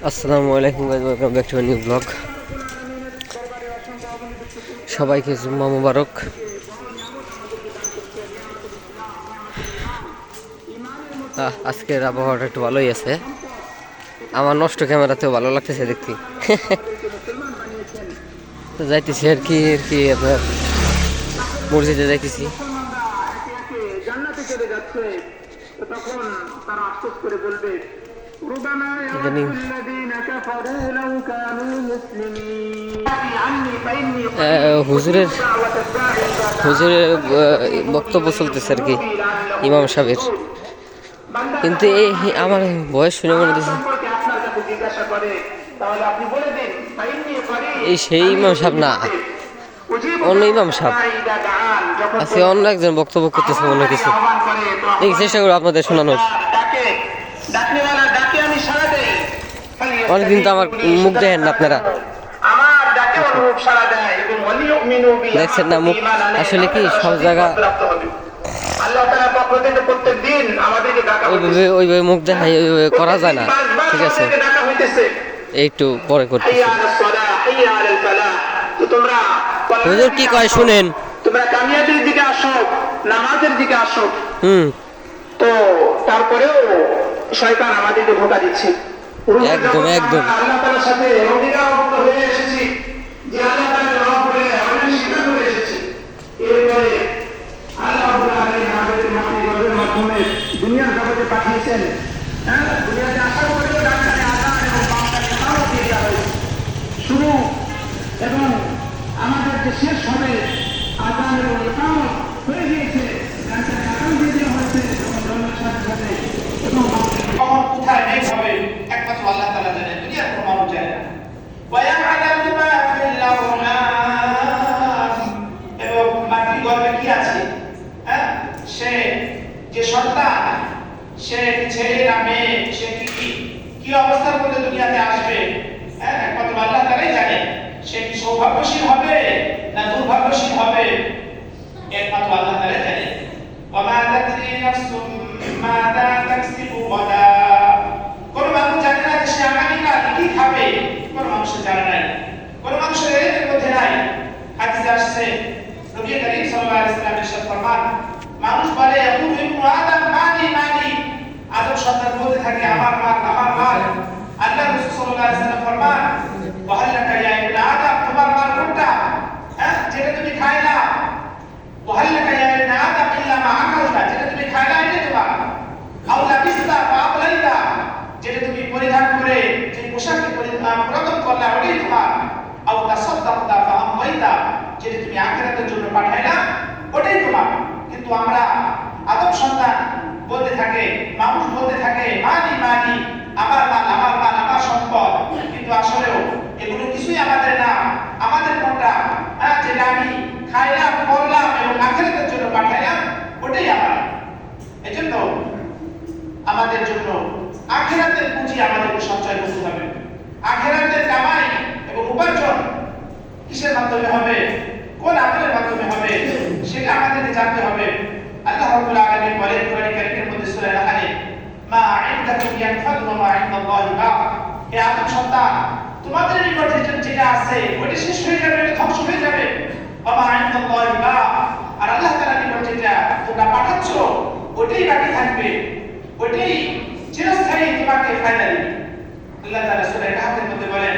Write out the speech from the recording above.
আসসালামু আলাইকুম guys, welcome back to new blog. সবাইকে জুম্মা মুবারক। আজকের আবহাওয়াটা একটু ভালোই আছে। আমার নষ্ট ক্যামেরাতেও ভালো লাগতেছে দেখতে। তো যাইতেছি আর কি আপনার মসজিদে যাইতেছি। হুজুরের বক্তব্য চলতেছে আর কি, ইমাম সাহেবের। কিন্তু এই আমার বয়স শুনে মনে হচ্ছে এই সেই ইমাম সাহেব না, অন্য ইমাম সাহেব আজকে অন্য একজন বক্তব্য করতেছে মনে হচ্ছে। দেখি চেষ্টা করবো আপনাদের শোনানোর। অনেকদিন তো আমার মুখ দেখেন না আপনারা, দেখছেন না মুখ। আসলে কি সব জায়গা ওইভাবে মুখ দেখাই ওইভাবে করা যায় না, ঠিক আছে? একটু পরে করতে হুজুর কি কয় শুনেন। তোমরা কামিয়াবির দিকে আসো, নামাজের দিকে আসো। তো তারপরেও শয়তান আমাদেরকে ধোঁকা দিচ্ছে। একদম একদম আল্লাহ তাআলার সাথে অঙ্গীকারবদ্ধ হয়ে এসেছি যে আল্লাহ তাআলা রব বলে আমাদের স্বীকার করে এসেছি। এরপরে আল্লাহ রাব্বুল আলামিন আমাদের মাধ্যমে দুনিয়ার জগতে পাঠিয়েছেন। দুনিয়াতে আসার পরেও ডাক্তারে আযান এবং বান্দাকে ইকামত দিয়ে দেওয়া হয়েছে। শুরু এবং আমাদের যে শেষ হবে আযান এবং ইকামত হয়ে গিয়েছে, ডাক্তারে আযান দিয়ে দেওয়া হয়েছে এবং জন্মের সাথে সাথে এবং কখন কোথায় বের হবে একমাত্র আল্লাহ তাআলা জানেন, দুনিয়ার কোনো মানুষ জানে না। ওয়ায়ালামু মা ফিল আরহাম, এবং মাতৃ গর্ভে কি আছে, সে যে সন্তান, সে ছেলে না মেয়ে, সে কি অবস্থার মধ্যে দুনিয়াতে আসবে, একমাত্র আল্লাহ তাআলাই জানেন। সে কি সৌভাগ্যশীল হবে না দুর্ভাগ্যশীল হবে, একমাত্র আল্লাহ তাআলাই জানেন। ওয়া মা তাদরি নাফসুম মাযা তাকসিবু গাদা, কোন মানুষ জানে না যে সে আগামীকাল কি খাবে, কোন মানুষ জানে না, কোন মানুষের এর মধ্যে নাই। হাদিসে আসছে নবী করিম সাল্লাল্লাহু আলাইহি ওয়াসাল্লাম ইরশাদ ফরমান, মানুষ বলে ইয়াকুলু ইবনু আদম মালি মালি, আদম সন্তান বলতে থাকে আমার মাল আমার মাল। আল্লাহ রাসূল সাল্লাল্লাহু আলাইহি ওয়াসাল্লাম ফরমান, ওয়া হাল্লাকা ইয়া ইবনে আদম, তোমার মাল কোনটা, যেটা তুমি খাইলা। ওয়া হাল্লাকা ইয়া ইবনে আদম ইল্লা মা আকালতা, যেটা তুমি খাইলা এটা তোমার। আও লাবিসতা ফা আবলাইতা, যেটা তুমি পরিধান করে যে পোশাকটি পরিধান করলা ওটাই তোমার। আও তাসাদদাকতা ফা আমওয়াইতা, যেটা তুমি আখিরাতের জন্য পাঠাইলা ওটাই তোমার। কিন্তু আমরা আদম সন্তান বলতে থাকে, মানুষ বলতে থাকে মালি মালি, আমার মাল আমার মাল আমার সম্পদ, কিন্তু আসলেও এগুলো কিছুই আমাদের না। আমাদের কোনটা, যেটা আমি খাইলাম করলাম এবং আখিরাতের জন্য পাঠাইলাম ওটাই আমার। এজন্য আমাদের জন্য আখিরাতের পুঁজি আমাদেরকে সঞ্চয় করতে হবে। আখিরাতের কামাই এবং উপার্জন কিসের মাধ্যমে হবে, কোন আমলের মাধ্যমে হবে, সেটা আমাদেরকে জানতে হবে। আল্লাহ রাব্বুল আলামিন বলেন কোরআন কারীমের মধ্যে সূরা নাহলে, মা ইনদাকুম ইয়ানফাদু ওয়া মা ইনদাল্লাহি বাক, হে আদম সন্তান, তোমাদের নিকট যেটা আছে ওটা শেষ হয়ে যাবে, ওটা ধ্বংস হয়ে যাবে। ওয়া মা ইনদাল্লাহি বাক, আর আল্লাহ তাআলার নিকট যেটা তোমরা পাঠাচ্ছ ওটাই বাকি থাকবে, ওটাই চিরস্থায়ী তোমাকে ফায়দা দিবে। আল্লাহ তাআলা সূরা কাহফের মধ্যে বলেন,